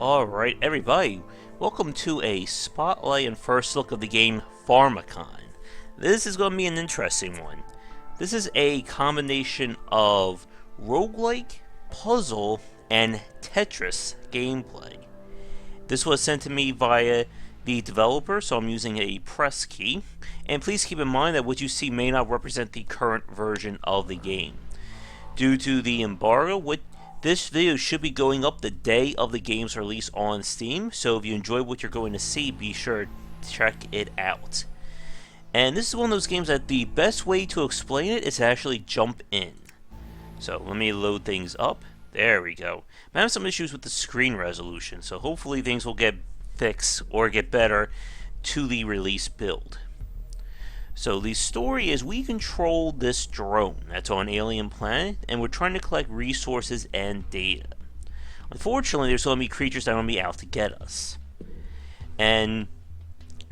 Alright, everybody, welcome to a spotlight and first look of the game Pharmakon. This is going to be an interesting one. This is a combination of roguelike, puzzle, and Tetris gameplay. This was sent to me via the developer, so I'm using a press key. And please keep in mind that what you see may not represent the current version of the game. Due to the embargo, this video should be going up the day of the game's release on Steam, so if you enjoy what you're going to see, be sure to check it out. And this is one of those games that the best way to explain it is to actually jump in. So let me load things up. There we go. I'm having some issues with the screen resolution, so hopefully things will get fixed or get better to the release build. So the story is we control this drone that's on an alien planet, and we're trying to collect resources and data. Unfortunately, there's going to be creatures that are going to be out to get us. And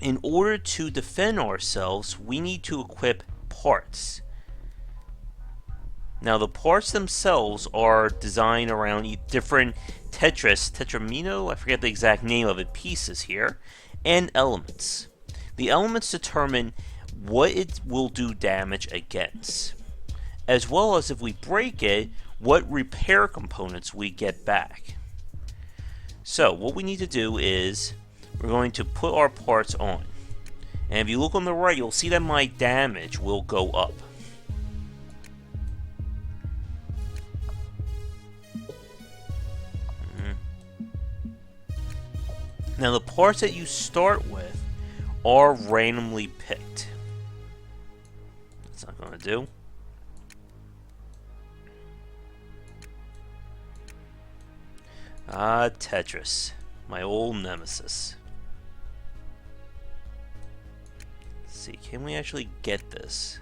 in order to defend ourselves, we need to equip parts. Now the parts themselves are designed around different tetramino, I forget the exact name of it, pieces here, and elements. The elements determine what it will do damage against, as well as if we break it, what repair components we get back. So what we need to do is we're going to put our parts on, and if you look on the right, you'll see that my damage will go up. Now the parts that you start with are randomly picked. That's not going to do. Tetris, my old nemesis. Let's see, can we actually get this?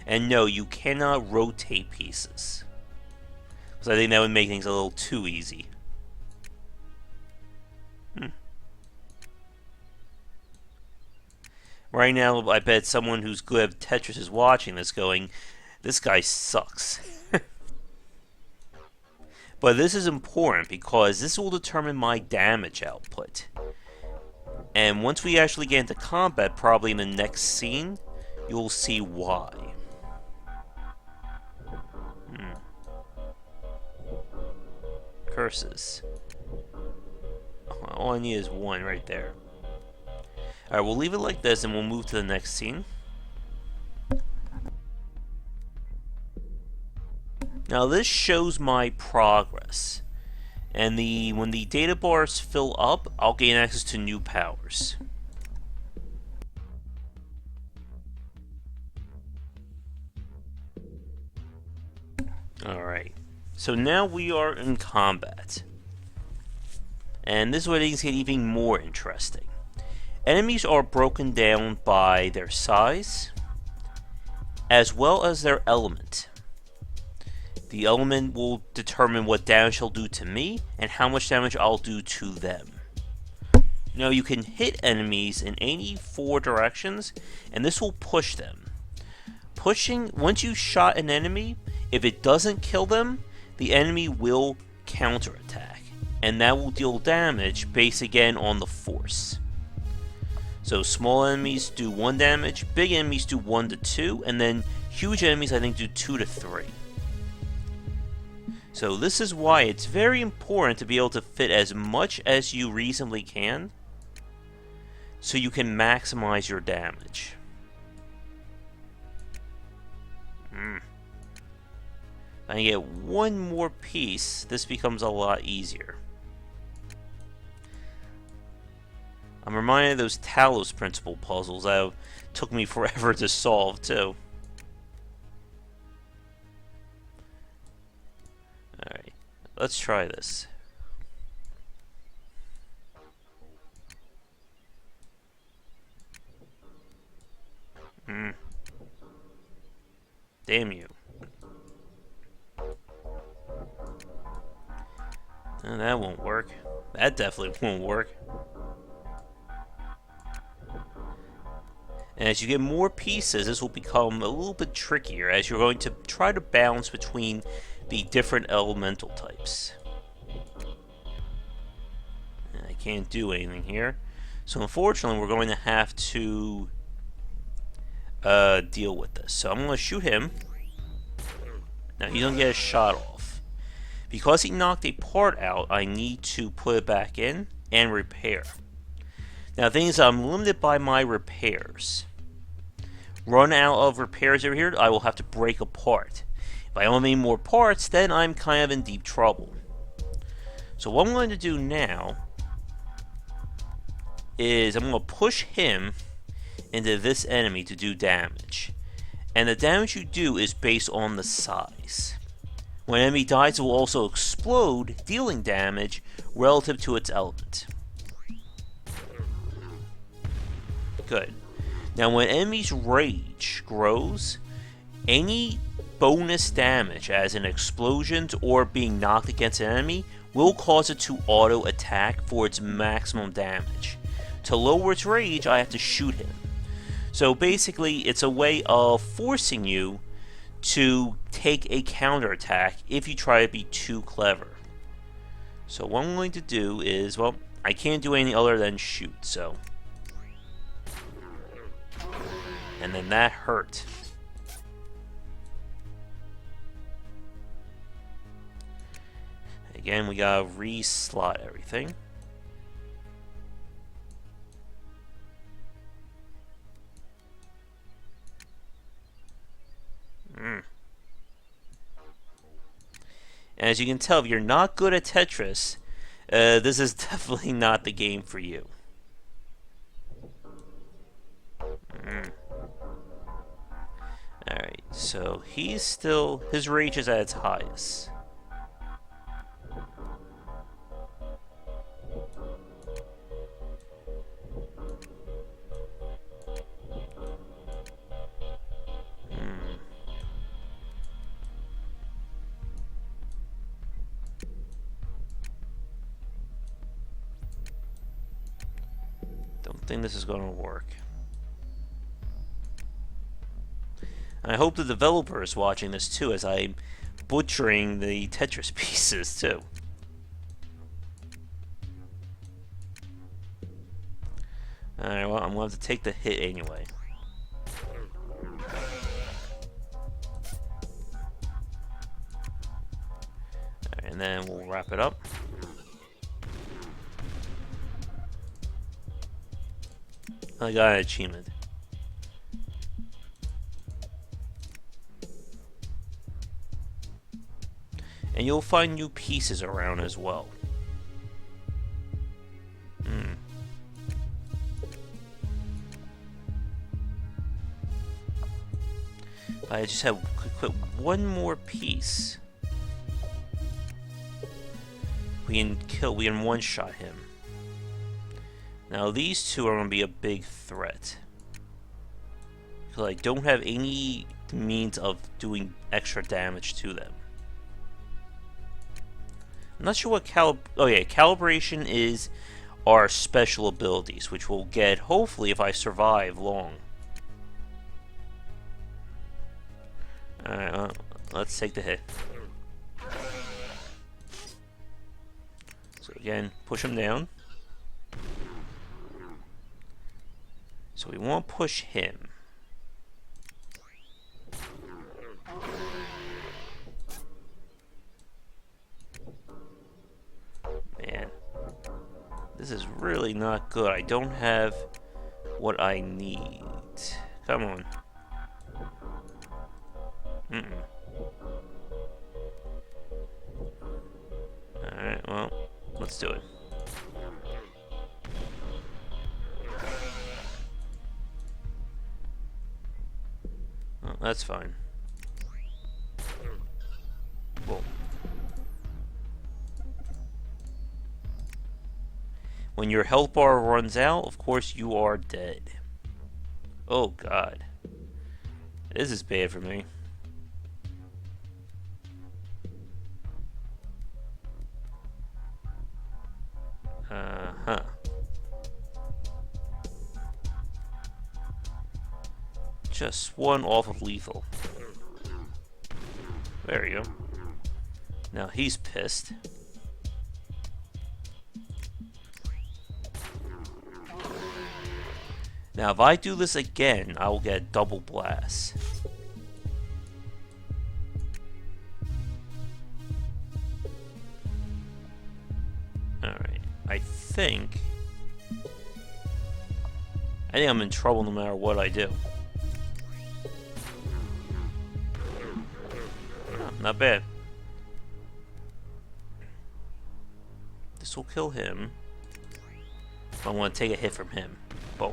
And no, you cannot rotate pieces, because I think that would make things a little too easy. Right now, I bet someone who's good at Tetris is watching this going, this guy sucks. But this is important because this will determine my damage output. And once we actually get into combat, probably in the next scene, you'll see why. Curses. All I need is one right there. Alright, we'll leave it like this and we'll move to the next scene. Now this shows my progress. And when the data bars fill up, I'll gain access to new powers. Alright, so now we are in combat. And this is where things get even more interesting. Enemies are broken down by their size, as well as their element. The element will determine what damage they'll do to me, and how much damage I'll do to them. Now you can hit enemies in any 4 directions, and this will push them. Once you shot an enemy, if it doesn't kill them, the enemy will counterattack, and that will deal damage based again on the force. So small enemies do 1 damage, big enemies do 1 to 2, and then huge enemies I think do 2 to 3. So this is why it's very important to be able to fit as much as you reasonably can, so you can maximize your damage. If I can get 1 more piece, this becomes a lot easier. I'm reminded of those Talos Principle puzzles that took me forever to solve, too. Alright, let's try this. Damn you. Oh, that won't work. That definitely won't work. And as you get more pieces, this will become a little bit trickier as you're going to try to balance between the different elemental types. can't do anything here. So unfortunately, we're going to have to deal with this. So I'm going to shoot him. Now he's going to get a shot off. Because he knocked a part out, I need to put it back in and repair. Now the thing is, I'm limited by my repairs. Run out of repairs over here, I will have to break apart. If I don't have any more parts, then I'm kind of in deep trouble. So what I'm going to do now is I'm going to push him into this enemy to do damage. And the damage you do is based on the size. When an enemy dies, it will also explode, dealing damage relative to its element. Good. Now when enemy's rage grows, any bonus damage, as in explosions or being knocked against an enemy, will cause it to auto attack for its maximum damage. To lower its rage, I have to shoot him. So basically, it's a way of forcing you to take a counterattack if you try to be too clever. So what I'm going to do is, well, I can't do anything other than shoot, so. And then that hurt. Again, we gotta re-slot everything. And as you can tell, if you're not good at Tetris, this is definitely not the game for you. Alright, so he's still... his rage is at its highest. Don't think this is going to work. And I hope the developer is watching this too, as I'm butchering the Tetris pieces too. Alright, well, I'm going to have to take the hit anyway. Alright, and then we'll wrap it up. I got an achievement. And you'll find new pieces around as well. I just have quit one more piece. We can one-shot him. Now these two are going to be a big threat. Because I don't have any means of doing extra damage to them. I'm not sure what calibration is our special abilities, which we'll get hopefully if I survive long. Alright, well, let's take the hit. So again, push him down. So we won't push him. Man, this is really not good. I don't have what I need. Come on. Alright, well, let's do it. Well, that's fine. Whoa. When your health bar runs out, of course you are dead. Oh god. This is bad for me. Uh-huh. Just one off of lethal. There you go. Now he's pissed. Now, if I do this again, I will get double blast. Alright, I think I'm in trouble no matter what I do. Oh, not bad. This will kill him. I want to take a hit from him. Boom.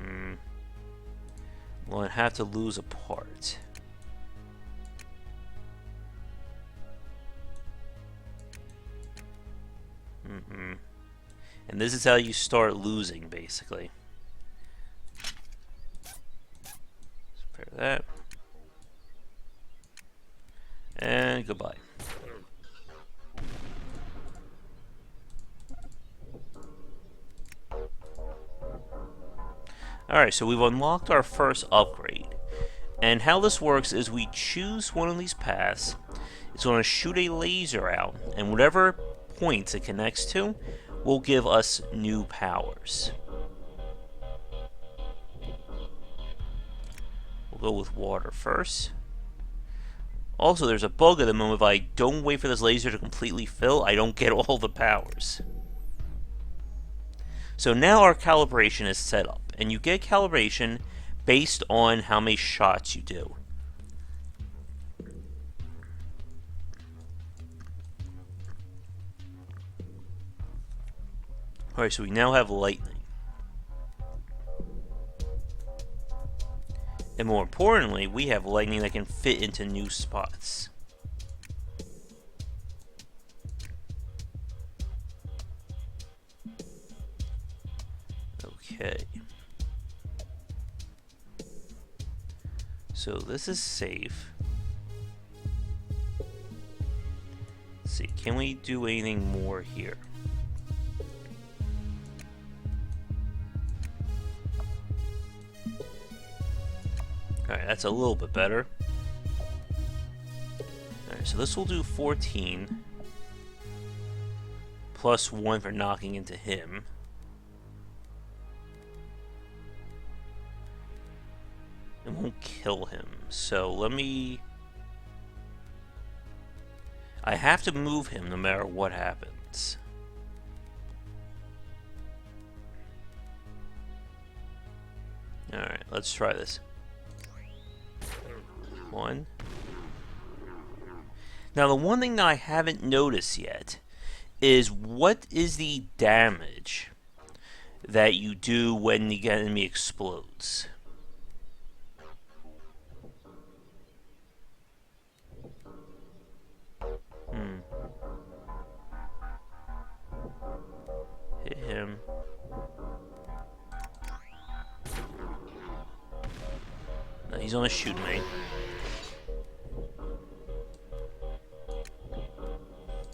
I'm going to have to lose a part. And this is how you start losing, basically. Spare that. And goodbye. Alright, so we've unlocked our first upgrade. And how this works is we choose one of these paths. It's going to shoot a laser out, and whatever points it connects to will give us new powers. We'll go with water first. Also, there's a bug at the moment. If I don't wait for this laser to completely fill, I don't get all the powers. So now our calibration is set up, and you get calibration based on how many shots you do. Alright, so we now have lightning. And more importantly, we have lightning that can fit into new spots. Okay. So this is safe. Let's see, can we do anything more here? Alright, that's a little bit better. Alright, so this will do 14. Plus 1 for knocking into him. It won't kill him. So let me... I have to move him no matter what happens. Alright, let's try this. 1. Now the one thing that I haven't noticed yet is what is the damage that you do when the enemy explodes. Hit him. No, he's on a shoot me.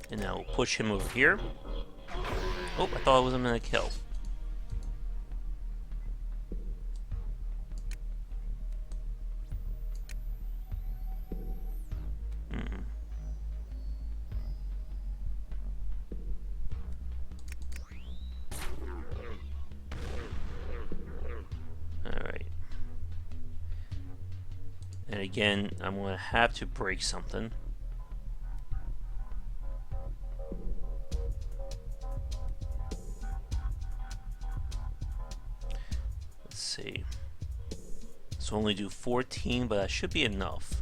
And now we'll push him over here. Oh, I thought I wasn't gonna kill. Alright. And again, I'm going to have to break something. Let's see. This will only do 14, but that should be enough.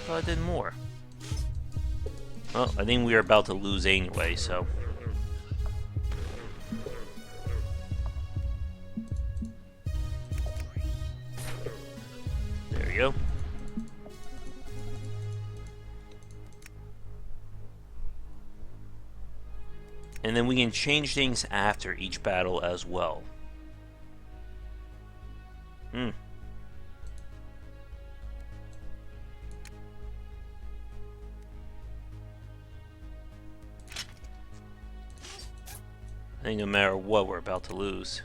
I did more. Well, I think we are about to lose anyway, so. There you go. And then we can change things after each battle as well. I think no matter what, we're about to lose.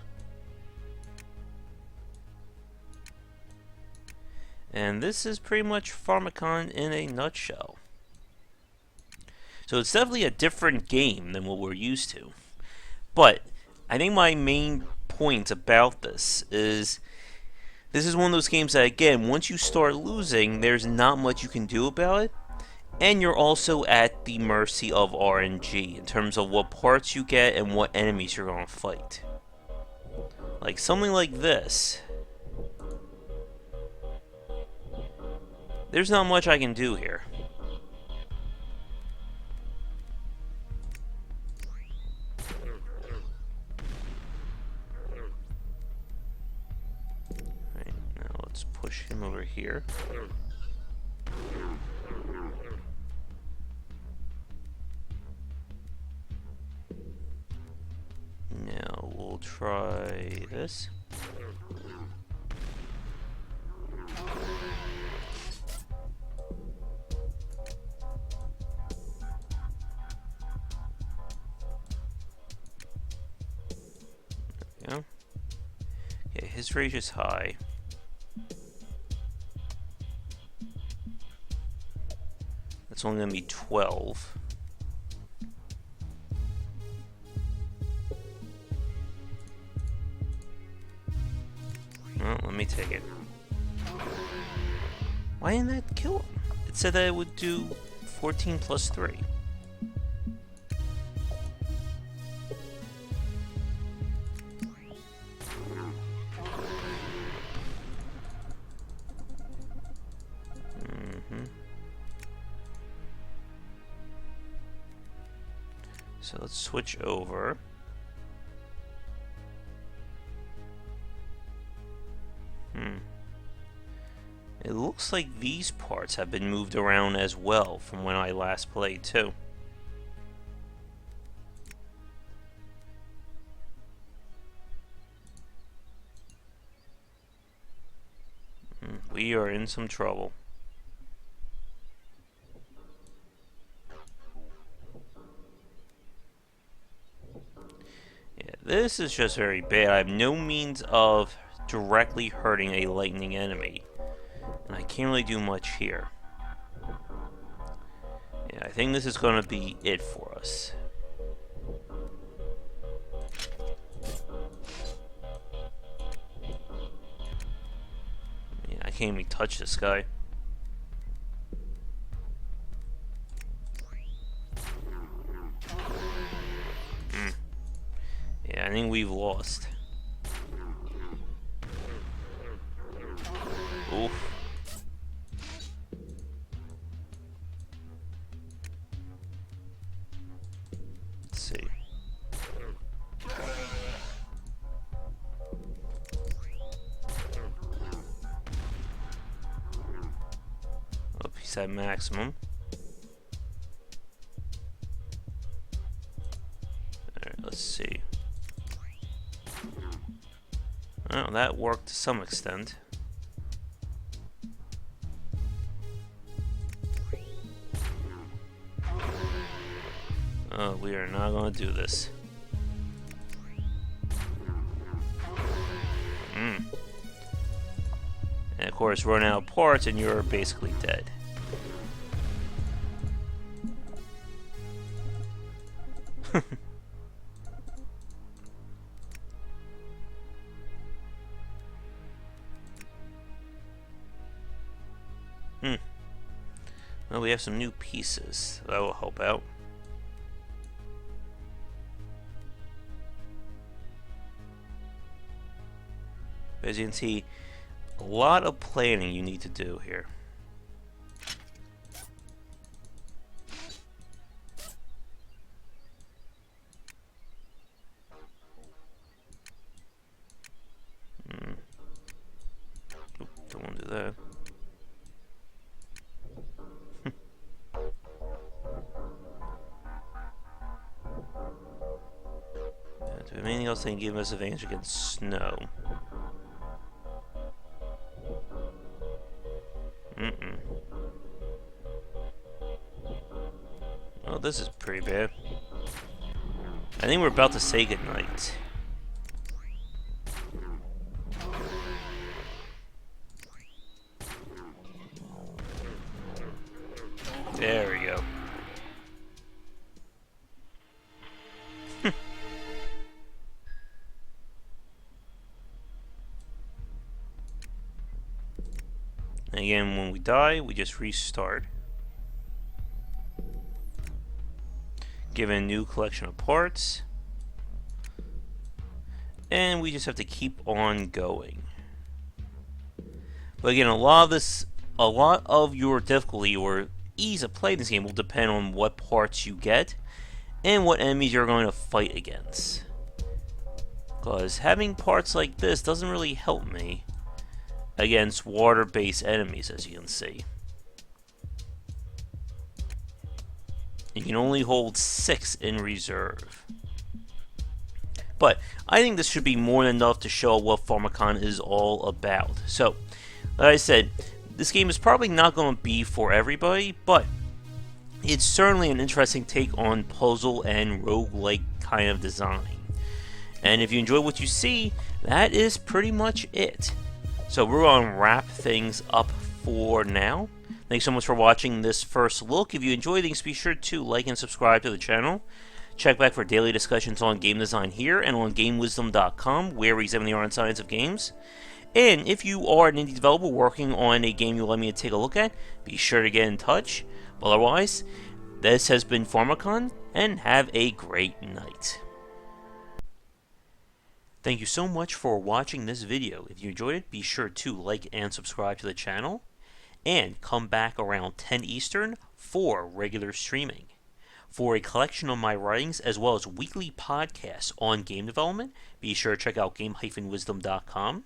And this is pretty much Pharmakon in a nutshell. So it's definitely a different game than what we're used to. But I think my main point about this is one of those games that, again, once you start losing, there's not much you can do about it. And you're also at the mercy of RNG in terms of what parts you get and what enemies you're going to fight. Like something like this. There's not much I can do here. Alright, now let's push him over here. Now we'll try this. There we go. Okay, his rage is high. That's only going to be 12. Well, let me take it. Why didn't that kill him? It said that it would do 14 plus 3. So let's switch over. It looks like these parts have been moved around as well from when I last played too. We are in some trouble. Yeah, this is just very bad. I have no means of directly hurting a lightning enemy. And I can't really do much here. Yeah, I think this is going to be it for us. Yeah, I can't even touch this guy. Yeah, I think we've lost. Oof. Let's see. Oh, he's at maximum. Alright, let's see. Well, that worked to some extent. Oh, we are not going to do this. And of course, run out of parts and you're basically dead. Well, we have some new pieces. That will help out. As you can see, a lot of planning you need to do here. Oop, don't want to do that. Do we have anything else that can give us advantage against snow? Oh, this is pretty bad. I I think we're about to say goodnight. There we go. And again, when we die, we just restart. Given a new collection of parts. And we just have to keep on going. But again, a lot of your difficulty or ease of playing this game will depend on what parts you get and what enemies you're going to fight against. Because having parts like this doesn't really help me against water-based enemies, as you can see. You can only hold 6 in reserve. But I think this should be more than enough to show what Pharmakon is all about. So, like I said, this game is probably not going to be for everybody, but it's certainly an interesting take on puzzle and roguelike kind of design. And if you enjoy what you see, that is pretty much it. So we're going to wrap things up for now. Thanks so much for watching this first look. If you enjoyed things, be sure to like and subscribe to the channel. Check back for daily discussions on game design here and on GameWisdom.com, where we examine the art and science of games. And if you are an indie developer working on a game you'd like me to take a look at, be sure to get in touch. Otherwise, this has been Pharmakon, and have a great night. Thank you so much for watching this video. If you enjoyed it, be sure to like and subscribe to the channel, and come back around 10 Eastern for regular streaming. For a collection of my writings, as well as weekly podcasts on game development, be sure to check out game-wisdom.com.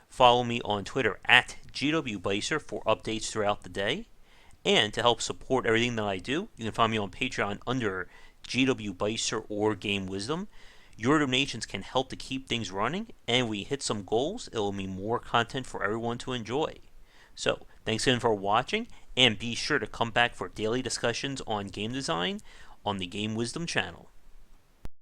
Follow me on Twitter at GWBycer for updates throughout the day. And to help support everything that I do, you can find me on Patreon under GWBycer or Game Wisdom. Your donations can help to keep things running, and when we hit some goals, it will mean more content for everyone to enjoy. So, thanks again for watching, and be sure to come back for daily discussions on game design on the Game Wisdom channel.